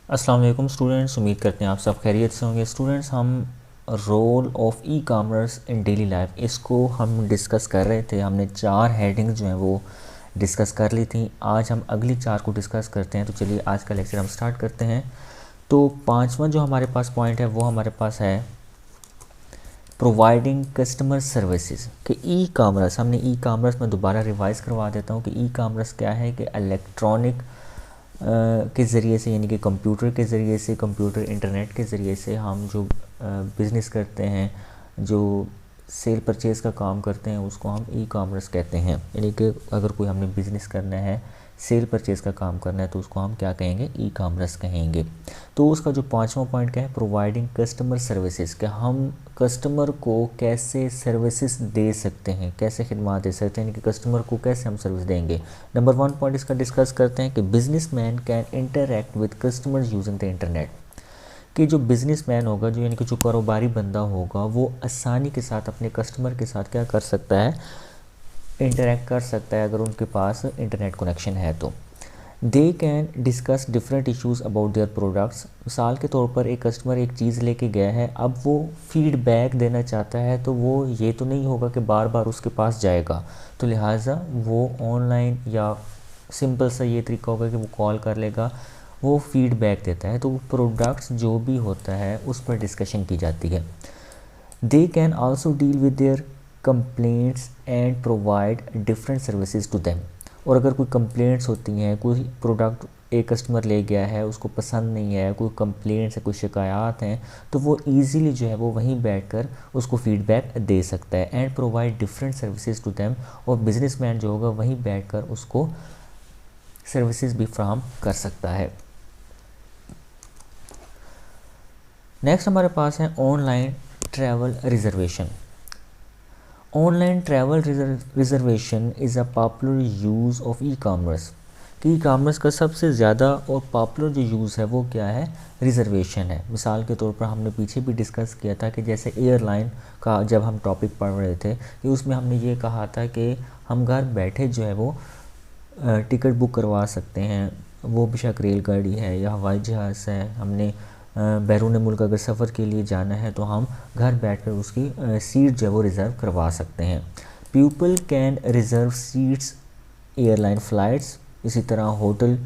अस्सलाम वालेकुम स्टूडेंट्स, उम्मीद करते हैं आप सब खैरियत से होंगे। स्टूडेंट्स, हम role of e commerce in daily life इसको हम डिस्कस कर रहे थे। हमने 4 हेडिंग जो हैं वो डिस्कस कर ली थी। आज हम अगली 4 को डिस्कस करते हैं। तो चलिए आज का लेक्चर हम स्टार्ट करते हैं। तो 5वां जो हमारे पास पॉइंट है वो हमारे पास है प्रोवाइडिंग कस्टमर सर्विसेज कि ई कामर्स। हमने ई कामर्स में दोबारा रिवाइज़ करवा देता हूँ कि ई कामर्स क्या है कि इलेक्ट्रॉनिक के ज़रिए से, यानी कि कंप्यूटर के ज़रिए से, कंप्यूटर इंटरनेट के ज़रिए से हम जो बिज़नेस करते हैं, जो सेल परचेज़ का काम करते हैं, उसको हम ई कामर्स कहते हैं। यानी कि अगर कोई हमने बिज़नेस करना है, सेल परचेज़ का काम करना है, तो उसको हम क्या कहेंगे? ई कामर्स कहेंगे। तो उसका जो 5वां पॉइंट क्या है? प्रोवाइडिंग कस्टमर सर्विसेज, कि हम कस्टमर को कैसे सर्विसेज दे सकते हैं, कैसे खिदमत दे सकते हैं, यानी कि कस्टमर को कैसे हम सर्विस देंगे। नंबर 1 पॉइंट इसका डिस्कस करते हैं कि businessman can interact with customers using the internet. कि जो बिजनेसमैन होगा, जो यानी कि जो कारोबारी बंदा होगा, वो आसानी के साथ अपने कस्टमर के साथ क्या कर सकता है? इंटरैक्ट कर सकता है, अगर उनके पास इंटरनेट कनेक्शन है तो। They can discuss different issues about their products. मिसाल के तौर पर एक कस्टमर एक चीज़ लेके गया है, अब वो फीडबैक देना चाहता है, तो वो ये तो नहीं होगा कि बार बार उसके पास जाएगा, तो लिहाजा वो ऑनलाइन या सिंपल सा ये तरीका होगा कि वो कॉल कर लेगा, वो फीडबैक देता है, तो प्रोडक्ट्स जो भी होता है उस पर डिस्कशन की जाती है। They can also deal with their complaints and provide different services to them. और अगर कोई कंप्लेंट्स होती हैं, कोई प्रोडक्ट एक कस्टमर ले गया है, उसको पसंद नहीं है, कोई कंप्लेंट्स है, कोई शिकायत हैं, तो वो इजीली जो है वो वहीं बैठकर उसको फीडबैक दे सकता है। And provide different services to them, और बिजनेसमैन जो होगा वहीं बैठकर उसको सर्विसेज भी फ्राहम कर सकता है। नेक्स्ट हमारे पास है online travel reservation. Online travel reservation is a popular use of e commerce. कि ई कामर्स का सबसे ज़्यादा और पॉपुलर जो यूज़ है वो क्या है? रिजर्वेशन है। मिसाल के तौर पर हमने पीछे भी डिस्कस किया था कि जैसे एयरलाइन का जब हम टॉपिक पढ़ रहे थे, कि उसमें हमने ये कहा था कि हम घर बैठे जो है वो टिकट बुक करवा सकते हैं। वो बेशक रेलगाड़ी है या हवाई जहाज़ है, हमने बैरून मुल्क अगर सफ़र के लिए जाना है तो हम घर बैठकर उसकी सीट जो है वो रिज़र्व करवा सकते हैं। People can reserve seats airline flights, इसी तरह होटल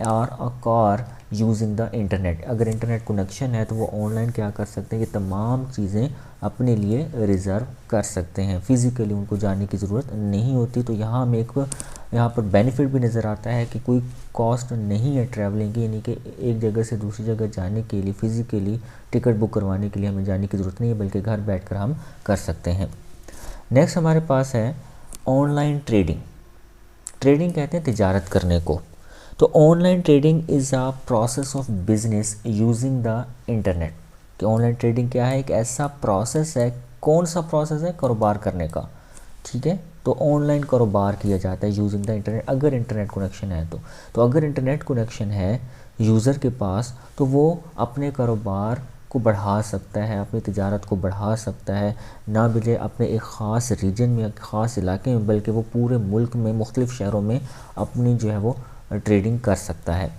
और a car using the internet. अगर इंटरनेट कनेक्शन है तो वो ऑनलाइन क्या कर सकते हैं? ये तमाम चीज़ें अपने लिए रिज़र्व कर सकते हैं, फ़िज़िकली उनको जाने की ज़रूरत नहीं होती। तो यहाँ हमें एक यहाँ पर बेनिफिट भी नज़र आता है कि कोई कॉस्ट नहीं है ट्रैवलिंग की, यानी कि एक जगह से दूसरी जगह जाने के लिए फ़िज़िकली टिकट बुक करवाने के लिए हमें जाने की ज़रूरत नहीं है, बल्कि घर बैठकर हम कर सकते हैं। नेक्स्ट हमारे पास है ऑनलाइन ट्रेडिंग। ट्रेडिंग कहते हैं तिजारत करने को। तो online trading is a process of business using the internet. कि ऑनलाइन ट्रेडिंग क्या है? एक ऐसा प्रोसेस है। कौन सा प्रोसेस है? कारोबार करने का। ठीक है, तो ऑनलाइन कारोबार किया जाता है यूजिंग द इंटरनेट, अगर इंटरनेट कनेक्शन है तो अगर इंटरनेट कनेक्शन है यूज़र के पास, तो वो अपने कारोबार को बढ़ा सकता है, अपनी तिजारत को बढ़ा सकता है, ना बल्कि अपने एक ख़ास रीजन में, एक ख़ास इलाके में, बल्कि वो पूरे मुल्क में मुख्तलिफ़ शहरों में अपनी जो है वो ट्रेडिंग कर सकता है।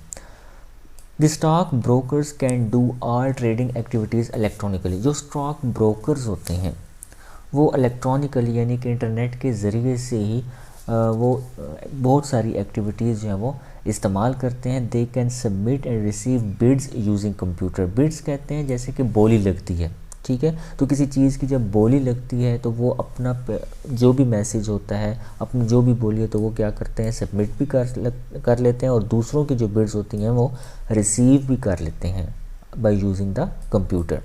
The stock brokers can do all trading activities electronically. जो स्टॉक ब्रोकर्स होते हैं वो इलेक्ट्रॉनिकली, यानी कि इंटरनेट के ज़रिए से ही वो बहुत सारी एक्टिविटीज़ जो हैं वो इस्तेमाल करते हैं। They can submit and receive bids using computer. Bids कहते हैं जैसे कि बोली लगती है, ठीक है। तो किसी चीज़ की जब बोली लगती है तो वो अपना जो भी मैसेज होता है, अपनी जो भी बोली है, तो वो क्या करते हैं? सबमिट भी कर लेते हैं, और दूसरों की जो बिड्स होती हैं वो रिसीव भी कर लेते हैं by using the computer.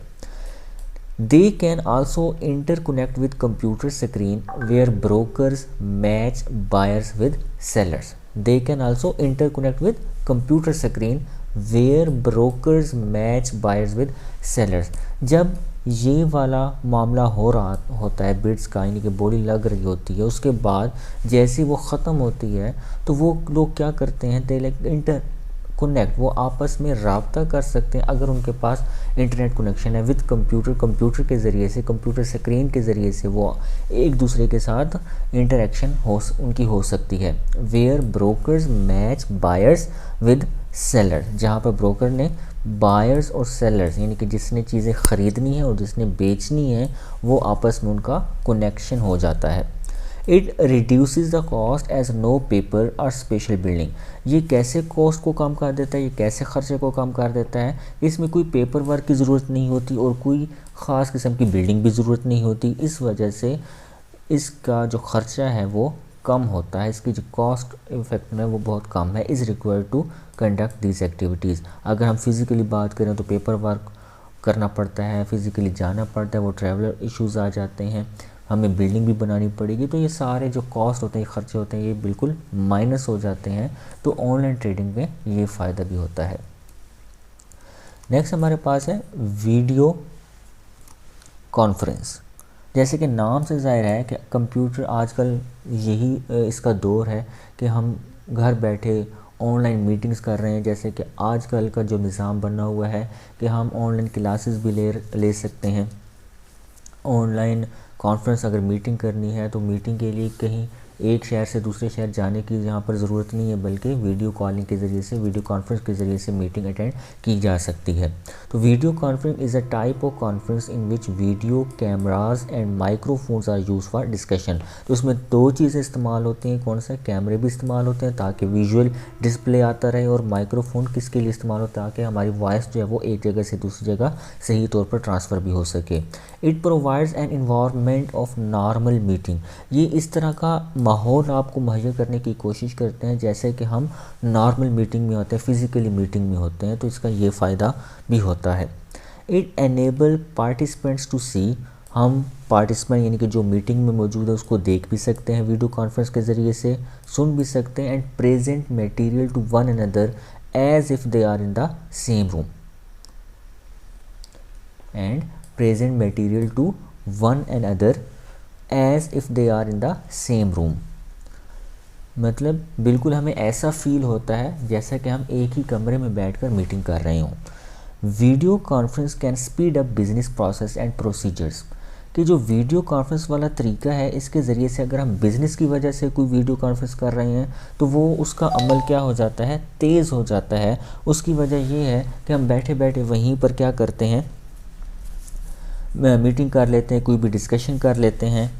They can also interconnect with computer screen where brokers match buyers with sellers. They can also interconnect with computer screen where brokers match buyers with sellers. जब ये वाला मामला हो रहा होता है बिड्स का, यानी कि बोली लग रही होती है, उसके बाद जैसे वो ख़त्म होती है तो वो लोग क्या करते हैं? दे लाइक इंटर कनेक्ट, वो आपस में रब्ता कर सकते हैं अगर उनके पास इंटरनेट कनेक्शन है विद कंप्यूटर। कंप्यूटर के ज़रिए से, कंप्यूटर स्क्रीन के ज़रिए से वो एक दूसरे के साथ इंटरेक्शन उनकी हो सकती है। Where brokers match buyers with seller, जहाँ पर ब्रोकर ने बायर्स और सेलर्स यानी कि जिसने चीज़ें ख़रीदनी है और जिसने बेचनी है वो आपस में उनका कनेक्शन हो जाता है। It reduces the cost as no paper और स्पेशल बिल्डिंग। ये कैसे कॉस्ट को कम कर देता है, ये कैसे ख़र्चे को कम कर देता है। इसमें कोई पेपर वर्क की ज़रूरत नहीं होती और कोई ख़ास किस्म की बिल्डिंग भी ज़रूरत नहीं होती। इस वजह से इसका जो ख़र्चा है वो कम होता है, इसकी जो कॉस्ट इफेक्ट है वो बहुत कम है। Is required to conduct this activities. अगर हम फिज़िकली बात करें तो पेपर वर्क करना पड़ता है, फिज़िकली जाना पड़ता है, वो ट्रैवलर इश्यूज़ आ जाते हैं, हमें बिल्डिंग भी बनानी पड़ेगी। तो ये सारे जो कॉस्ट होते हैं, खर्चे होते हैं, ये बिल्कुल माइनस हो जाते हैं। तो ऑनलाइन ट्रेडिंग में ये फ़ायदा भी होता है। नेक्स्ट हमारे पास है वीडियो कॉन्फ्रेंस। जैसे कि नाम से ज़ाहिर है कि कंप्यूटर आजकल यही इसका दौर है कि हम घर बैठे ऑनलाइन मीटिंग्स कर रहे हैं। जैसे कि आजकल का जो निज़ाम बना हुआ है कि हम ऑनलाइन क्लासेस भी ले सकते हैं। ऑनलाइन कॉन्फ्रेंस अगर मीटिंग करनी है तो मीटिंग के लिए कहीं एक शहर से दूसरे शहर जाने की यहाँ पर ज़रूरत नहीं है, बल्कि वीडियो कॉलिंग के ज़रिए से, वीडियो कॉन्फ्रेंस के ज़रिए से मीटिंग अटेंड की जा सकती है। तो video conference is a type of conference in which video cameras and microphones are use for discussion. तो इसमें दो चीज़ें इस्तेमाल होती हैं। कौन सा? कैमरे भी इस्तेमाल होते हैं ताकि विजुअल डिस्प्ले आता रहे, और माइक्रोफोन किसके लिए इस्तेमाल होता है? ताकि हमारी वॉइस जो है वो एक जगह से दूसरी जगह सही तौर पर ट्रांसफ़र भी हो सके। It provides an environment of normal meeting. ये इस तरह का माहौल आपको मुहैया करने की कोशिश करते हैं जैसे कि हम नॉर्मल मीटिंग में होते हैं, फिज़िकली मीटिंग में होते हैं। तो इसका ये फ़ायदा भी होता है। इट एनेबल पार्टिसिपेंट्स टू सी। हम पार्टिसिपेंट यानी कि जो मीटिंग में मौजूद है उसको देख भी सकते हैं वीडियो कॉन्फ्रेंस के ज़रिए से, सुन भी सकते हैं। And present material to one another as if they are in the same room. And present material to one another as if they are in the same room। मतलब बिल्कुल हमें ऐसा फील होता है जैसा कि हम एक ही कमरे में बैठकर मीटिंग कर रहे हों। Video conference can speed up business process and procedures. कि जो वीडियो कॉन्फ्रेंस वाला तरीका है, इसके ज़रिए से अगर हम बिज़नेस की वजह से कोई वीडियो कॉन्फ्रेंस कर रहे हैं तो वो उसका अमल क्या हो जाता है? तेज़ हो जाता है। उसकी वजह ये है कि हम बैठे बैठे वहीं पर क्या करते हैं? मीटिंग कर लेते हैं, कोई भी डिस्कशन कर लेते हैं।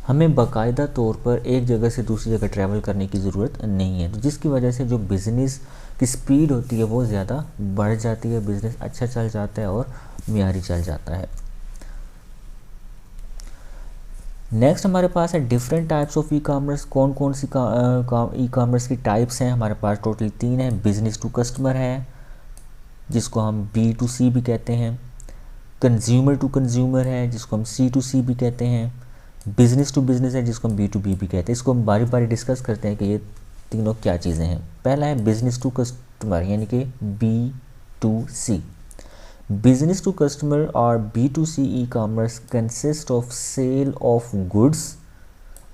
हमें बाकायदा तौर पर एक जगह से दूसरी जगह ट्रैवल करने की ज़रूरत नहीं है, तो जिसकी वजह से जो बिज़नेस की स्पीड होती है वो ज़्यादा बढ़ जाती है, बिज़नेस अच्छा चल जाता है और मियारी चल जाता है। नेक्स्ट हमारे पास है different types of e commerce. कौन कौन सी ई कामर्स की टाइप्स हैं? हमारे पास टोटल 3 है। बिज़नेस टू कस्टमर है जिसको हम B2C भी कहते हैं। कंज्यूमर टू कंज्यूमर है जिसको हम C2C भी कहते हैं। बिज़नेस टू बिज़नेस है जिसको हम B2B भी कहते हैं। इसको हम बारी बारी डिस्कस करते हैं कि ये तीनों क्या चीज़ें हैं। पहला है बिज़नेस टू कस्टमर यानी कि B2C। बिज़नेस टू कस्टमर और B2C e commerce consist of sale of goods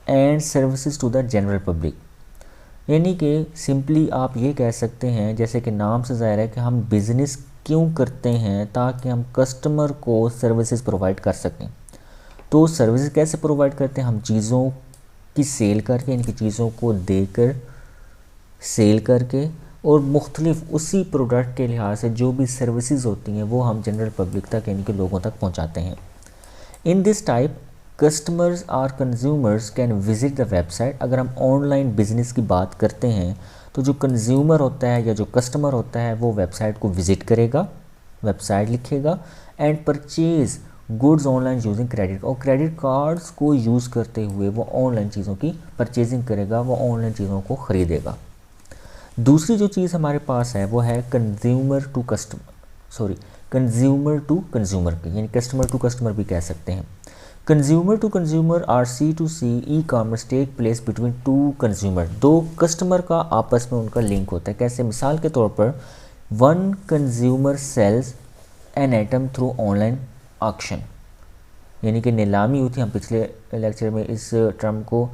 and services to the general public. यानी कि सिंपली आप ये कह सकते हैं जैसे कि नाम से ज़ाहिर है कि हम बिज़नेस क्यों करते हैं? ताकि हम कस्टमर को सर्विसेज प्रोवाइड कर सकें। तो सर्विसेज कैसे प्रोवाइड करते हैं? हम चीज़ों की सेल करके, यानी कि चीज़ों को देकर सेल करके, और मुख्तलिफ उसी प्रोडक्ट के लिहाज से जो भी सर्विसेज होती हैं वो हम जनरल पब्लिक तक यानी कि लोगों तक पहुंचाते हैं। इन दिस टाइप कस्टमर्स और consumers can visit the website. अगर हम ऑनलाइन बिजनेस की बात करते हैं तो जो कंज्यूमर होता है या जो कस्टमर होता है वो वेबसाइट को विज़िट करेगा, वेबसाइट लिखेगा, and purchase goods online using credit. और क्रेडिट कार्ड्स को यूज़ करते हुए वो ऑनलाइन चीज़ों की परचेजिंग करेगा, वो ऑनलाइन चीज़ों को ख़रीदेगा। दूसरी जो चीज़ हमारे पास है वो है कंज्यूमर टू कंज्यूमर की, यानी कस्टमर टू कस्टमर भी कह सकते हैं। कंज्यूमर टू कंज्यूमर और C2C e commerce take place between two consumer. दो कस्टमर का आपस में उनका लिंक होता है। कैसे? मिसाल के तौर पर one consumer sells an item through online auction, यानी कि नीलामी हुई थी। हम पिछले लेक्चर में इस टर्म को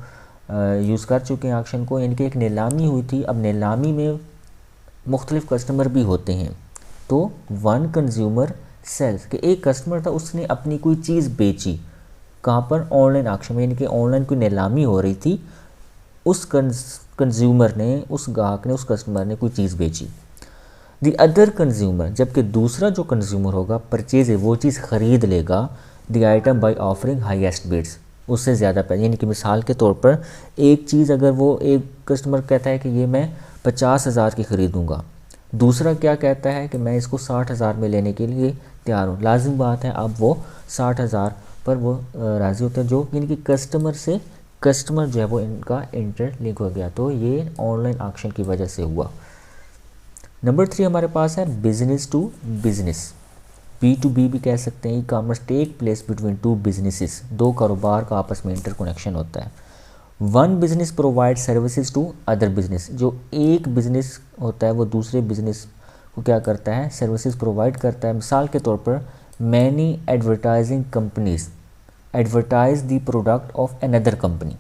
यूज़ कर चुके हैं, ऑक्शन को, यानी कि एक नीलामी हुई थी। अब नीलामी में मुख्तलिफ कस्टमर भी होते हैं। तो वन कंज्यूमर सेल्स के एक कस्टमर था, उसने अपनी कोई चीज़ बेची। कहाँ पर? ऑनलाइन ऑक्शन में, यानी कि ऑनलाइन कोई नीलामी हो रही थी। उस कंज्यूमर ने, उस ग्राहक ने, उस कस्टमर ने कोई चीज़ बेची। द अदर कंज्यूमर, जबकि दूसरा जो कंज्यूमर होगा परचेज है, वो चीज़ ख़रीद लेगा the item by offering highest bids, उससे ज़्यादा पैसे। यानी कि मिसाल के तौर पर एक चीज़ अगर वो एक कस्टमर कहता है कि ये मैं 50,000 की ख़रीदूँगा, दूसरा क्या कहता है कि मैं इसको 60,000 में लेने के लिए तैयार हूँ, लाजिम बात है अब वो 60,000 पर वो राज़ी होते हैं, जो यानी कि कस्टमर जो है वो इनका इंटरलिंक हो गया। तो ये ऑनलाइन ऑक्शन की वजह से हुआ। नंबर 3 हमारे पास है बिजनेस टू बिजनेस, B2B भी कह सकते हैं। E commerce take place between two businesses, दो कारोबार का आपस में इंटरकनेक्शन होता है। One business provide services to other business, जो एक बिजनेस होता है वो दूसरे बिजनेस को क्या करता है, सर्विसेज प्रोवाइड करता है। मिसाल के तौर पर many advertising companies advertise the product of another company,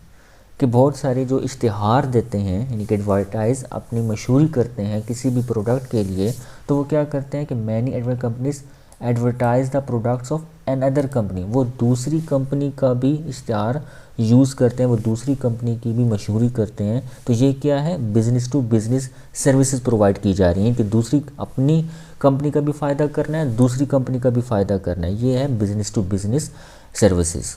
कि बहुत सारे जो इश्तिहार देते हैं यानी कि एडवर्टाइज़ अपनी मशहूरी करते हैं किसी भी प्रोडक्ट के लिए, तो वो क्या करते हैं कि many advert companies advertise the products of an other company, वो दूसरी कंपनी का भी इश्तिहार यूज़ करते हैं, वो दूसरी कंपनी की भी मशहूरी करते हैं। तो ये क्या है, business to business services provide की जा रही हैं कि दूसरी अपनी कंपनी का भी फ़ायदा करना है, दूसरी कंपनी का भी फ़ायदा करना है। ये है business to business services.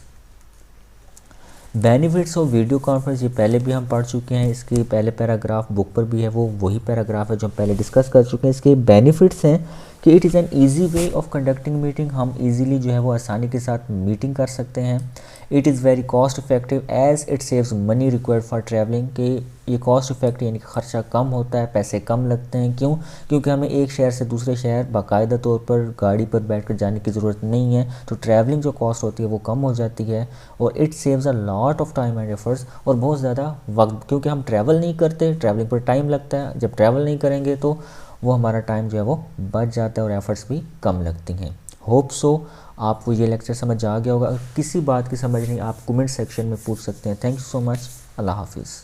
Benefits of video conference, ये पहले भी हम पढ़ चुके हैं, इसके पहले पैराग्राफ बुक पर भी है, वो वही पैराग्राफ है जो हम पहले डिस्कस कर चुके हैं। इसके बेनिफिट्स हैं कि it is an easy way of conducting meeting, हम इजीली जो है वो आसानी के साथ मीटिंग कर सकते हैं। It is very cost effective as it saves money required for travelling, कि ये कॉस्ट इफेक्टिव यानी कि ख़र्चा कम होता है, पैसे कम लगते हैं। क्यों? क्योंकि हमें एक शहर से दूसरे शहर बाकायदा तौर पर गाड़ी पर बैठकर जाने की ज़रूरत नहीं है, तो ट्रैवलिंग जो कॉस्ट होती है वो कम हो जाती है। और it saves a lot of time and efforts, और बहुत ज़्यादा वक्त, क्योंकि हम ट्रैवल नहीं करते, ट्रैवलिंग पर टाइम लगता है, जब ट्रैवल नहीं करेंगे तो वो हमारा टाइम जो है वो बच जाता है और एफर्ट्स भी कम लगती हैं। होप सो आपको ये लेक्चर समझ आ गया होगा। अगर किसी बात की समझ नहीं, आप कमेंट सेक्शन में पूछ सकते हैं। Thank you so much. अल्लाह हाफिज़।